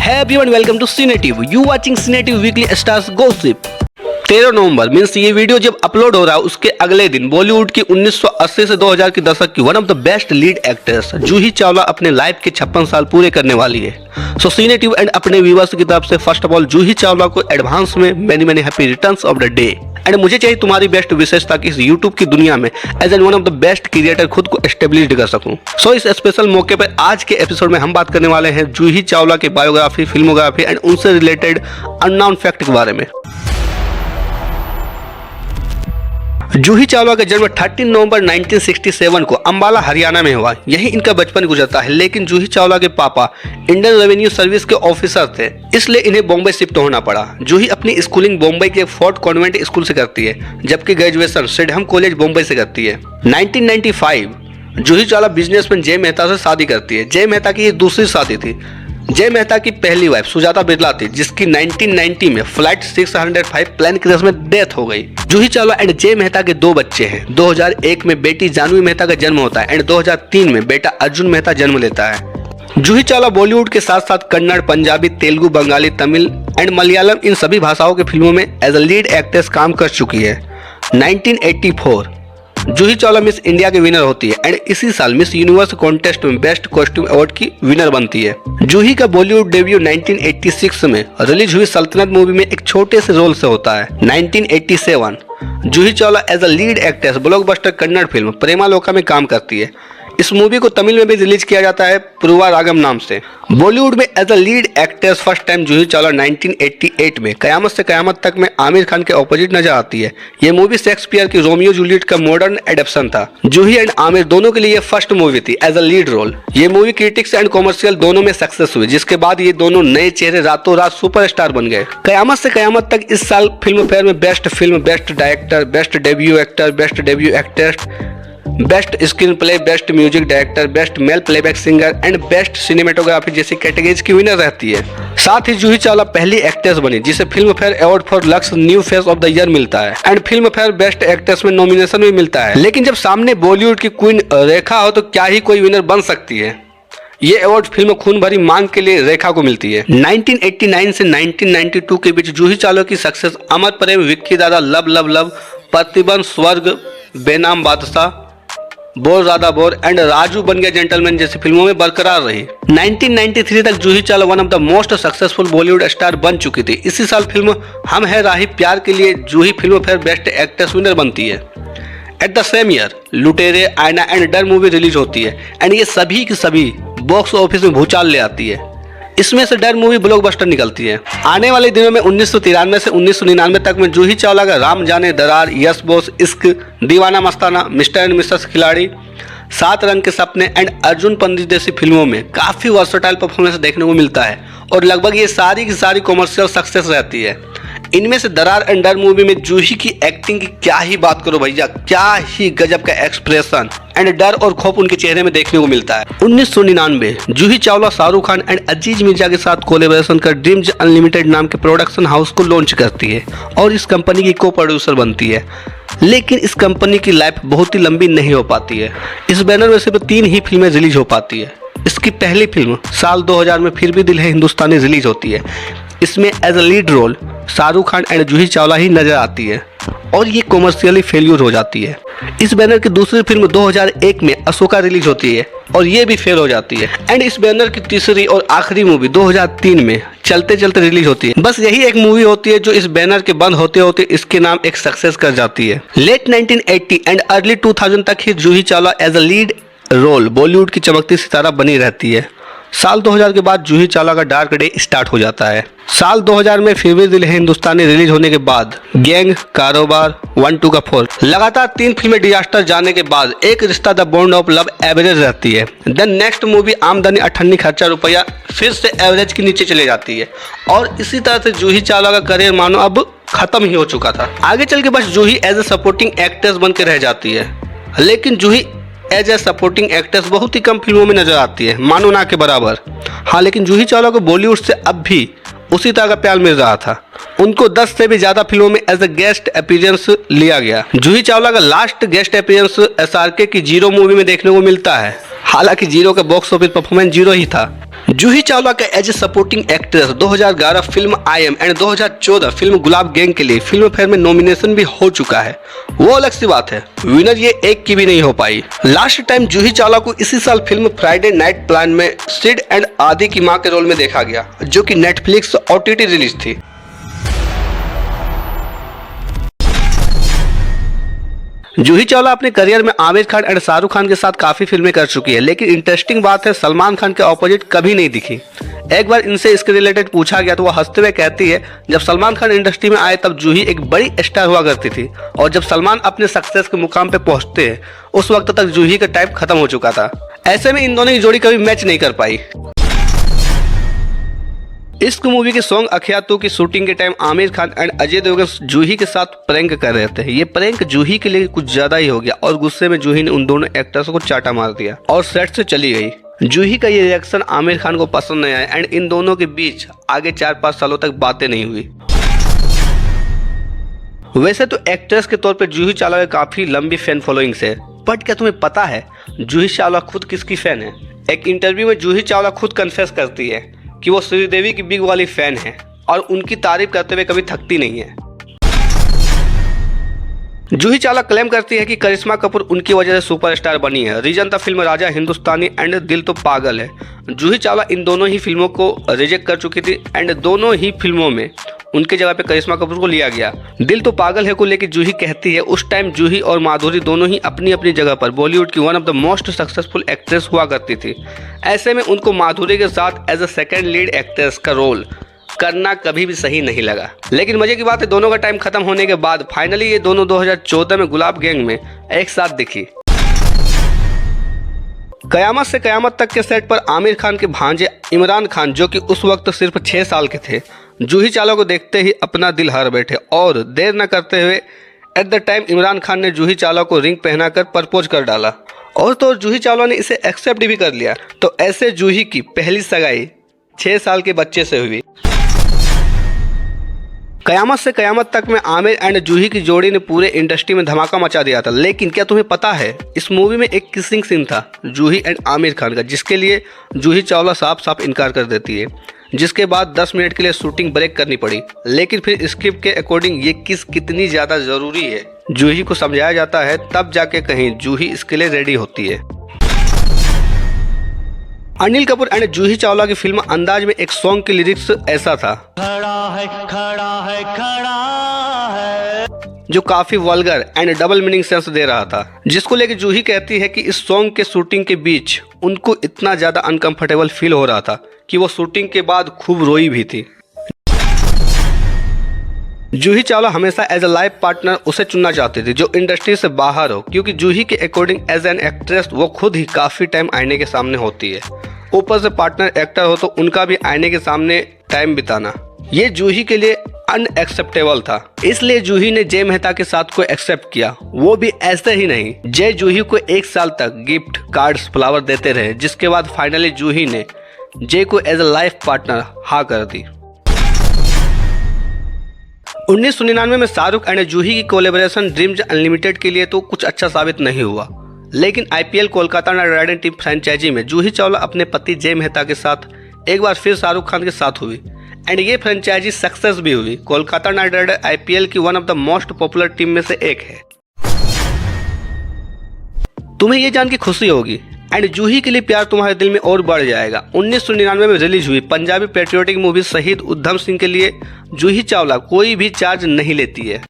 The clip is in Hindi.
Hey everyone, welcome to Cinetive. You watching Cinetive Weekly Stars Gossip. 13 November means ये वीडियो जब अपलोड हो रहा है उसके अगले दिन बॉलीवुड की 1980 से 2000 के दशक की one of the best lead actress Juhi Chawla अपने लाइफ के 56 साल पूरे करने वाली है। सो सीनेटिव एंड अपने व्यूअर्स की तरफ से first of all Juhi Chawla को एडवांस में many happy returns of the day. And मुझे चाहिए तुम्हारी बेस्ट विशेष ताकि इस यूट्यूब की दुनिया में as an one of the best creator खुद को एस्टेब्लिश कर सकूं। सो इस स्पेशल मौके पर आज के एपिसोड में हम बात करने वाले हैं जूही चावला की बायोग्राफी, फिल्मोग्राफी एंड उनसे रिलेटेड अननोन फैक्ट के बारे में। जूही चावला का जन्म 13 नवंबर 1967 को अंबाला हरियाणा में हुआ। यही इनका बचपन गुजरता है, लेकिन जूही चावला के पापा इंडियन रेवेन्यू सर्विस के ऑफिसर थे, इसलिए इन्हें बॉम्बे शिफ्ट होना पड़ा। जूही अपनी स्कूलिंग बॉम्बे के फोर्ट कॉन्वेंट स्कूल से करती है, जबकि ग्रेजुएशन सिडहम कॉलेज बॉम्बे से करती है। 1995 जूही चावला बिजनेसमैन जय मेहता से शादी करती है। जय मेहता की ये दूसरी शादी थी। जय मेहता की पहली वाइफ सुजाता बिरला थी, जिसकी 1990 में फ्लाइट 605 प्लेन क्रैश में डेथ हो गई। जूही चावला एंड जय मेहता के दो बच्चे हैं। 2001 में बेटी जानवी मेहता का जन्म होता है एंड 2003 में बेटा अर्जुन मेहता जन्म लेता है। जूही चावला बॉलीवुड के साथ साथ कन्नड़, पंजाबी, तेलुगु, बंगाली, तमिल एंड मलयालम इन सभी भाषाओं की फिल्मों में एज अ लीड एक्ट्रेस काम कर चुकी है। 1984 जूही चावला मिस इंडिया के विनर होती है एंड इसी साल मिस यूनिवर्स कॉन्टेस्ट में बेस्ट कॉस्ट्यूम अवार्ड की विनर बनती है। जूही का बॉलीवुड डेब्यू 1986 में रिलीज हुई सल्तनत मूवी में एक छोटे से रोल से होता है। 1987 Juhi Chawla as a lead actress blockbuster Kannada film Prema Loka में काम करती है। इस मूवी को तमिल में भी रिलीज किया जाता है पुरुवा रागम नाम से। बॉलीवुड में as a lead actress first time Juhi Chawla 1988 में कयामत से कयामत तक में आमिर खान के ऑपोजिट नजर आती है। ये मूवी शेक्सपियर की रोमियो जूलियट का मॉडर्न एडेप्शन था। जूही एंड आमिर दोनों के लिए फर्स्ट मूवी थी एज अ लीड रोल। ये मूवी क्रिटिक्स एंड कॉमर्शियल दोनों में सक्सेस हुई, जिसके बाद ये दोनों नए चेहरे रातों रात सुपरस्टार बन गए। कयामत से कयामत तक इस साल फिल्म फेयर में best film, best director, best debut actor, best debut actress, best screen play, best music director, best male playback singer and best cinematography जैसी कैटेगरीज की विनर रहती है। साथ ही जूही चावला पहली एक्ट्रेस बनी जिसे film fair award for lux new face of the year मिलता है and film fair best actress में नॉमिनेशन भी मिलता है। लेकिन जब सामने बॉलीवुड की क्वीन रेखा हो तो क्या ही कोई विनर बन सकती है। ये अवार्ड फिल्म खून भरी मांग के लिए रेखा को मिलती है। 1989 से 1992 के बीच जूही चावला की सक्सेस अमर प्रेम, विक्की दादा, लव लव लव, प्रतिबंध, स्वर्ग, बेनाम बादशाह, बोर ज्यादा बोर एंड राजू बन गया जेंटलमैन जैसी फिल्मों में बरकरार रही। 1993 तक Juhi Chawla one of the most successful Bollywood star बन चुकी थी। इसी साल फिल्म हम है राही प्यार के लिए Juhi Filmfare best actress winner बनती है। एट द सेम ईयर लुटेरे, आयना एंड डर मूवी रिलीज होती है एंड ये सभी की सभी बॉक्स ऑफिस में भूचाल ले आती है। इसमें से डर मूवी ब्लॉकबस्टर निकलती है। आने वाले दिनों में 1993 से 1999 तक में जूही चावला का राम जाने, दरार, यस बॉस, इश्क, दीवाना मस्ताना, मिस्टर एंड मिसेस खिलाड़ी, 7 रंग के सपने एंड अर्जुन पंडित जैसी फिल्मों में काफी वर्सटाइल परफॉर्मेंस देखने को मिलता है और लगभग ये सारी की सारी कॉमर्शियल सक्सेस रहती है। इनमें से दरार एंड डर मूवी में जूही की एक्टिंग की क्या ही बात करो भैया, क्या ही गजब का एक्सप्रेशन एंड डर और खौफ उनके चेहरे में देखने को मिलता है। 1999 जूही चावला शाहरुख खान एंड अजीज मिर्जा के साथ कोलैबोरेशन कर ड्रीम्स अनलिमिटेड नाम के प्रोडक्शन हाउस को लॉन्च करती है और इस कंपनी की को प्रोड्यूसर बनती है। लेकिन इस कंपनी की लाइफ बहुत ही लंबी नहीं हो पाती है। इस बैनर में सिर्फ 3 ही फिल्में रिलीज हो पाती है। इसकी पहली फिल्म साल 2000 में फिर भी दिल है हिंदुस्तानी रिलीज होती है। इसमें as a lead role Shahrukh Khan and Juhi Chawla ही नजर आती है और ये कॉमर्शियली फेल्यूर हो जाती है। इस बैनर की दूसरी फिल्म 2001 में अशोका रिलीज होती है और ये भी फेल हो जाती है एंड इस बैनर की तीसरी और आखिरी मूवी 2003 में चलते चलते रिलीज होती है। बस यही एक मूवी होती है जो इस बैनर के बंद होते होते इसके नाम एक सक्सेस कर जाती है। लेट 1980 एंड अर्ली 2000 तक ही Juhi Chawla as a lead role Bollywood की चमकती सितारा बनी रहती है। साल 2000 के बाद जूही चावला का डार्क डे स्टार्ट हो जाता है। साल 2000 में फिर भी दिल है हिंदुस्तानी रिलीज होने के बाद गैंग, कारोबार, 1 2 का 4 लगातार 3 फिल्में डिजास्टर जाने के बाद एक रिश्ता the bond of love average रहती है। देन नेक्स्ट मूवी आमदनी 98 खर्चा रुपया फिर से एवरेज के नीचे चले जाती है और इसी तरह से जूही चावला का करियर मानो अब खत्म ही हो चुका था। आगे चल के बस जूही एज ए सपोर्टिंग एक्ट्रेस बन के रह जाती है। लेकिन जूही एज ए सपोर्टिंग एक्ट्रेस बहुत ही कम फिल्मों में नजर आती है, मानो ना के बराबर। हाँ, लेकिन जूही चावला को बॉलीवुड से अब भी उसी तरह का प्यार मिल रहा था। उनको 10 से भी ज्यादा फिल्मों में एज ए गेस्ट अपीयरेंस लिया गया। जूही चावला का लास्ट गेस्ट अपीयरेंस SRK की जीरो मूवी में देखने को मिलता है। हालांकि जीरो का बॉक्स ऑफिस परफॉर्मेंस जीरो ही था। जूही चावला का as a supporting actress 2011 film I am and 2014 film Gulaab gang के लिए फिल्म फेयर में नॉमिनेशन भी हो चुका है। वो अलग सी बात है, विनर ये एक की भी नहीं हो पाई। लास्ट टाइम जूही चावला को इसी साल फिल्म फ्राइडे नाइट प्लान में सिड एंड आदि की मां के रोल में देखा गया, जो कि नेटफ्लिक्स OTT रिलीज थी। जूही चावला अपने करियर में आमिर खान और शाहरुख खान के साथ काफी फिल्में कर चुकी है, लेकिन इंटरेस्टिंग बात है सलमान खान के ऑपोजिट कभी नहीं दिखी। एक बार इनसे इसके रिलेटेड पूछा गया तो वो हंसते हुए कहती है, जब सलमान खान इंडस्ट्री में आए तब जूही एक बड़ी स्टार हुआ करती थी और जब सलमान अपने सक्सेस के मुकाम पे पहुंचते हैं उस वक्त तक जूही का टाइम खत्म हो चुका था। ऐसे में इन दोनों की जोड़ी कभी मैच नहीं कर पाई। इश्क मूवी के सॉन्ग अखिया तू की शूटिंग के टाइम आमिर खान एंड अजय देवगन जूही के साथ प्रैंक कर रहे थे। ये प्रैंक जूही के लिए कुछ ज्यादा ही हो गया और गुस्से में जूही ने उन दोनों एक्टर्स को चाटा मार दिया और सेट से चली गई। जूही का ये रिएक्शन आमिर खान को पसंद नहीं आया एंड इन दोनों के बीच आगे 4-5 सालों तक बातें नहीं हुई। वैसे तो एक्ट्रेस के तौर पर जूही चावला की काफी लंबी फैन फॉलोइंग है, बट क्या तुम्हें पता है जूही चावला खुद किसकी फैन है? एक इंटरव्यू में जूही चावला खुद कन्फेस करती है कि वो श्रीदेवी की बिग वाली फैन है और उनकी तारीफ करते हुए कभी थकती नहीं है। जूही चावला क्लेम करती है कि करिश्मा कपूर उनकी वजह से सुपरस्टार बनी है। रीजन था फिल्म राजा हिंदुस्तानी एंड दिल तो पागल है। जूही चावला इन दोनों ही फिल्मों को रिजेक्ट कर चुकी थी एंड दोनों ही फिल्मों में उनके जगह पे करिश्मा कपूर को लिया गया। दिल तो पागल है को लेकर जूही कहती है, उस टाइम जूही और माधुरी दोनों ही अपनी अपनी जगह पर बॉलीवुड की one of the most successful actress हुआ करती थी। ऐसे में उनको माधुरी के साथ as a second lead actress का रोल करना कभी भी सही नहीं लगा। लेकिन मजे की बात है, दोनों का टाइम खत्म होने के बाद फाइनली ये दोनों 2014 में गुलाब गैंग में एक साथ दिखी। कयामत से कयामत तक के सेट पर आमिर खान के भांजे इमरान खान, जो कि उस वक्त सिर्फ 6 साल के थे, जूही चावला को देखते ही अपना दिल हार बैठे और देर न करते हुए at the time Imran Khan ने जूही चावला को रिंग पहनाकर प्रपोज कर डाला और तो जूही चावला ने इसे एक्सेप्ट भी कर लिया। तो ऐसे जूही की पहली सगाई 6 साल के बच्चे से हुई। कयामत से कयामत तक में आमिर एंड जूही की जोड़ी ने पूरे इंडस्ट्री में धमाका मचा दिया था। लेकिन क्या तुम्हें पता है इस मूवी में एक किसिंग सीन था जूही एंड आमिर खान का, जिसके लिए जूही चावला साफ साफ इनकार कर देती है, जिसके बाद 10 मिनट के लिए शूटिंग ब्रेक करनी पड़ी। लेकिन फिर स्क्रिप्ट के अकॉर्डिंग ये किस कितनी ज्यादा जरूरी है जूही को समझाया जाता है, तब जाके कहीं जूही इसके लिए रेडी होती है। अनिल कपूर एंड जूही चावला की फिल्म अंदाज में एक सॉन्ग की लिरिक्स ऐसा था, खड़ा है, जो काफी vulgar and double meaning sense दे रहा था, जिसको लेकर जूही कहती है कि इस सॉन्ग के शूटिंग के बीच उनको इतना ज्यादा अनकंफर्टेबल फील हो रहा था कि वो शूटिंग के बाद खूब रोई भी थी। जूही चावला हमेशा एज अ लाइफ पार्टनर उसे चुनना चाहती थी जो इंडस्ट्री से बाहर हो, क्योंकि जूही के अकॉर्डिंग एज एन एक्ट्रेस वो खुद ही काफी टाइम आईने के सामने होती है। ऊपर से पार्टनर एक्टर हो तो उनका भी आईने के सामने टाइम बिताना ये जूही के लिए अनएक्सेप्टेबल था। इसलिए जूही ने जय मेहता के साथ को एक्सेप्ट किया। वो भी ऐसे ही नहीं, जय जूही को 1 साल तक गिफ्ट कार्ड्स फ्लावर देते रहे, जिसके बाद फाइनली जूही ने जय को एज अ लाइफ पार्टनर हाँ कर दी। 1999 में शाहरुख एंड जूही की कोलैबोरेशन ड्रीम्स अनलिमिटेड के लिए तो कुछ अच्छा साबित नहीं हुआ, लेकिन IPL Kolkata knight riders team franchise में जूही चावला अपने पति जय मेहता के साथ एक बार फिर शाहरुख खान के साथ हुई एंड ये फ्रेंचाइजी सक्सेस भी हुई। कोलकाता नाइट राइडर्स IPL की one of the most popular team में से एक है। तुम्हें ये जान के खुशी होगी एंड जूही के लिए प्यार तुम्हारे दिल में और बढ़ जाएगा। 1999 में रिलीज हुई पंजाबी पेट्रियोटिक मूवी शहीद उधम सिंह के लिए जूही चावला कोई भी चार्ज नहीं लेती है।